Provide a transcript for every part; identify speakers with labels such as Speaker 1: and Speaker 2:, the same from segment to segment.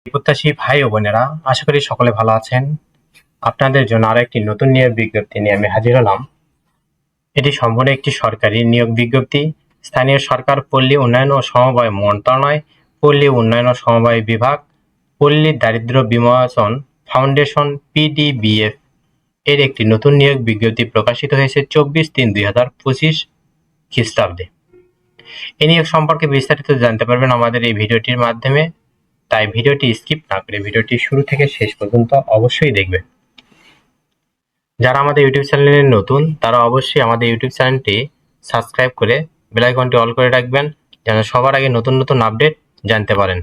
Speaker 1: প্রত্যাশী ভাই ও বোনেরা, আশা করি সকলে ভালো আছেন। আপনাদের জন্য আরো একটি নতুন নিয়োগ বিজ্ঞপ্তি নিয়ে আমি হাজির হলাম। এটি সম্পূর্ণ একটি সরকারি নিয়োগ বিজ্ঞপ্তি। স্থানীয় সরকার, পল্লী উন্নয়ন ও সমবায় মন্ত্রণালয়, পল্লী উন্নয়ন ও সমবায় বিভাগ, পল্লী দারিদ্র বিমোচন ফাউন্ডেশন (পিডিবিএফ) এর একটি নতুন নিয়োগ বিজ্ঞপ্তি প্রকাশিত হয়েছে 24/3/2025 খ্রিস্টাব্দে। এই নিয়োগ সম্পর্কে বিস্তারিত জানতে পারবেন আমাদের এই ভিডিওটির মাধ্যমে। তাই ভিডিওটি স্কিপ না করে ভিডিওটি শুরু থেকে শেষ পর্যন্ত অবশ্যই দেখবেন। যারা আমাদের ইউটিউব চ্যানেলে নতুন তারা অবশ্যই আমাদের ইউটিউব চ্যানেলটি সাবস্ক্রাইব করে বেল আইকনটি অল করে রাখবেন, যেন সবার আগে নতুন নতুন আপডেট জানতে পারেন।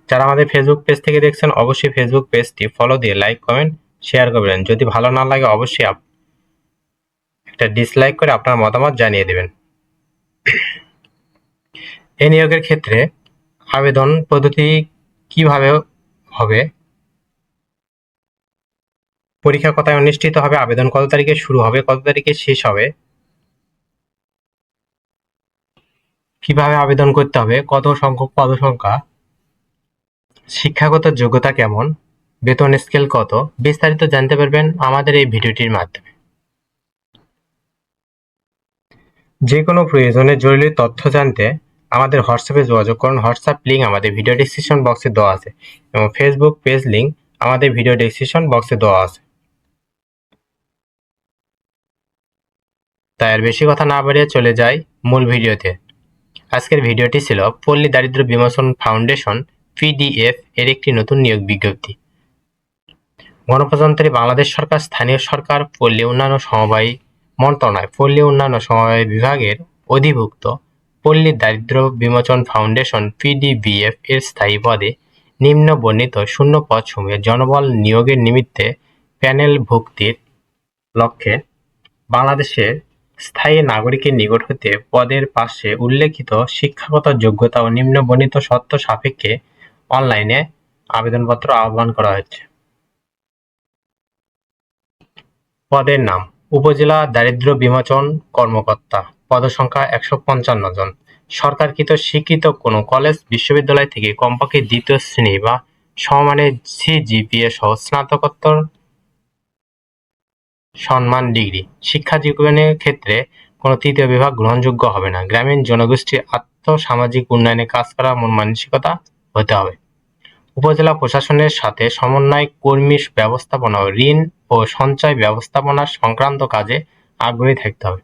Speaker 1: যারা আমাদের ফেসবুক পেজ থেকে দেখছেন অবশ্যই ফেসবুক পেজটি ফলো দিয়ে লাইক, কমেন্ট, শেয়ার করবেন। যদি ভালো না লাগে অবশ্যই একটা ডিসলাইক করে আপনার মতামত জানিয়ে দেবেন। এই নিয়োগের ক্ষেত্রে আবেদন পদ্ধতি কিভাবে হবে, পরীক্ষা কোথায় অনুষ্ঠিত হবে, আবেদন কত তারিখে শুরু হবে, কত তারিখে শেষ হবে, কিভাবে আবেদন করতে হবে, কত সংখ্যক পদসংখ্যা, শিক্ষাগত যোগ্যতা কেমন, বেতন স্কেল কত, বিস্তারিত জানতে পারবেন আমাদের এই ভিডিওটির মাধ্যমে। যে কোনো প্রয়োজনে জরুরি তথ্য জানতে আমাদের হোয়াটসঅ্যাপে যোগাযোগ করুন। হোয়াটসঅ্যাপ লিঙ্ক আমাদের ভিডিও ডেসক্রিপশন বক্সে দেওয়া আছে এবং ফেসবুক পেজ লিঙ্ক আমাদের ভিডিও ডেসক্রিপশন বক্সে দেওয়া আছে। তাই আর বেশি কথা না বাড়িয়ে চলে যাই মূল ভিডিওতে। আজকের ভিডিওটি ছিল পল্লী দারিদ্র বিমোচন ফাউন্ডেশন (পিডিএফ) এর একটি নতুন নিয়োগ বিজ্ঞপ্তি। গণপ্রজাতন্ত্রী বাংলাদেশ সরকার, স্থানীয় সরকার, পল্লী উন্নয়ন ও সমবায় মন্ত্রণালয়, পল্লী উন্নয়ন ও সমবায় বিভাগের অধিভুক্ত পল্লী দারিদ্র বিমোচন ফাউন্ডেশন (পিডিবিএফ) এর স্থায়ী পদে নিম্ন বর্ণিত শূন্য পদসমূহে জনবল নিয়োগের নিমিত্তে প্যানেল ভুক্তির লক্ষ্যে বাংলাদেশের স্থায়ী নাগরিকের নিকট হতে পদের পাশে উল্লেখিত শিক্ষাগত যোগ্যতা ও নিম্ন বর্ণিত শর্ত সাপেক্ষে অনলাইনে আবেদনপত্র আহ্বান করা হচ্ছে। পদের নাম: উপজেলা দারিদ্র বিমোচন কর্মকর্তা, পদসংখ্যা 155 জন। সরকারকৃত স্বীকৃত কোনো কলেজ, বিশ্ববিদ্যালয় থেকে কমপক্ষে দ্বিতীয় শ্রেণী বা সমমানের সিজিপিএ সহ স্নাতকোত্তর সম্মান ডিগ্রি। শিক্ষা জীবনের ক্ষেত্রে কোনো তৃতীয় বিভাগ গ্রহণযোগ্য হবে না। গ্রামীণ জনগোষ্ঠীর আর্থ-সামাজিক উন্নয়নে কাজ করার মন মানসিকতা হতে হবে। উপজেলা প্রশাসনের সাথে সমন্বয় কর্মী ব্যবস্থাপনা ও ঋণ ও সঞ্চয় ব্যবস্থাপনা সংক্রান্ত কাজে আগ্রহী থাকতে হবে।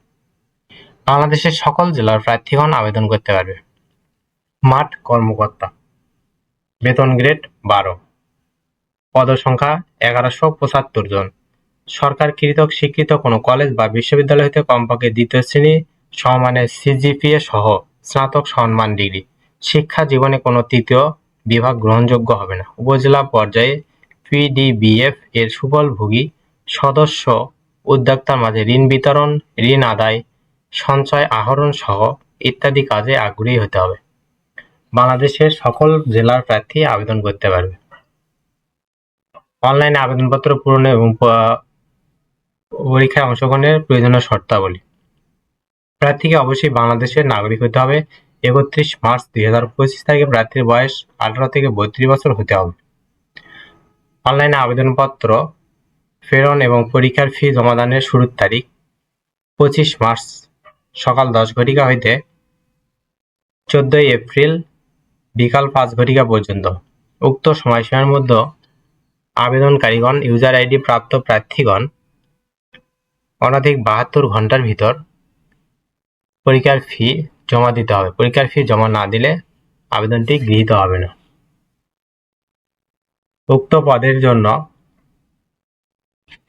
Speaker 1: বাংলাদেশের সকল জেলার প্রার্থীগণ আবেদন করতে পারবে। মাঠ কর্মকর্তা, বেতন গ্রেড 12, পদসংখ্যা 1175 জন। সরকারকৃত স্বীকৃত কোনো কলেজ বা বিশ্ববিদ্যালয় হতে কমপক্ষে দ্বিতীয় শ্রেণী সমমানের সিজিপিএ সহ স্নাতক সম্মান ডিগ্রি। শিক্ষা জীবনে কোনো তৃতীয় বিভাগ গ্রহণযোগ্য হবে না। উপজেলা পর্যায়ে পিডিবিএফ এর সুফলভোগী সদস্য উদ্যোক্তার মাঝে ঋণ বিতরণ, ঋণ আদায়, সঞ্চয় আহরণ সহ ইত্যাদি কাজে আগ্রহী হতে হবে। বাংলাদেশের সকল জেলার প্রার্থী আবেদন করতে পারবে। অনলাইনে আবেদনপত্র পূরণ এবং পরীক্ষায় অংশগ্রহণের প্রয়োজনীয় শর্তাবলী: প্রার্থীকে অবশ্যই বাংলাদেশের নাগরিক হতে হবে। 31 মার্চ 2025 তারিখে প্রার্থীর বয়স 18 থেকে 32 বছর হতে হবে। অনলাইনে আবেদনপত্র প্রেরণ এবং পরীক্ষার ফি জমাদানের শুরুর তারিখ 25 মার্চ সকাল 10 ঘটিকা হইতে 14 এপ্রিল বিকাল 5 ঘটিকা পর্যন্ত। উক্ত সময়সীমার মধ্যে আবেদনকারীগণ ইউজার আইডি প্রাপ্ত প্রার্থীগণ অনধিক 72 ঘন্টার ভিতর পরীক্ষার ফি জমা দিতে হবে। পরীক্ষার ফি জমা না দিলে আবেদনটি গৃহীত হবে না। উক্ত পদের জন্য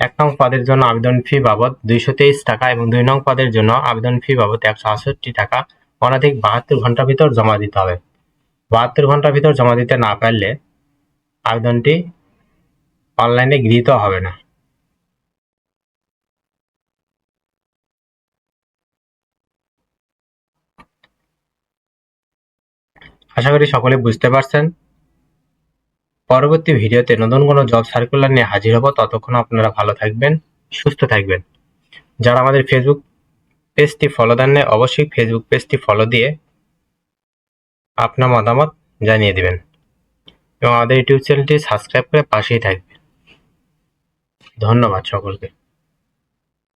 Speaker 1: 1 নং পদের জন্য আবেদন ফি বাবদ 223 টাকা এবং 2 নং পদের জন্য আবেদন ফি বাবদ 168 টাকা অনধিক 72 ঘন্টার ভিতর জমা দিতে হবে। 72 ঘন্টার ভিতর জমা দিতে না পারলে আবেদনটি অনলাইনে গৃহীত হবে না। আশা করি সকলে বুঝতে পারছেন। পরবর্তী ভিডিওতে নতুন কোনো জব সার্কুলার নিয়ে হাজির হব। ততক্ষণ আপনারা ভালো থাকবেন, সুস্থ থাকবেন। যারা আমাদের ফেসবুক পেজটি ফলো দেন না অবশ্যই ফেসবুক পেজটি ফলো দিয়ে আপনার মতামত জানিয়ে দিবেন। এবং আমাদের ইউটিউব চ্যানেলটি সাবস্ক্রাইব করে পাশেই থাকবেন। ধন্যবাদ সকলকে।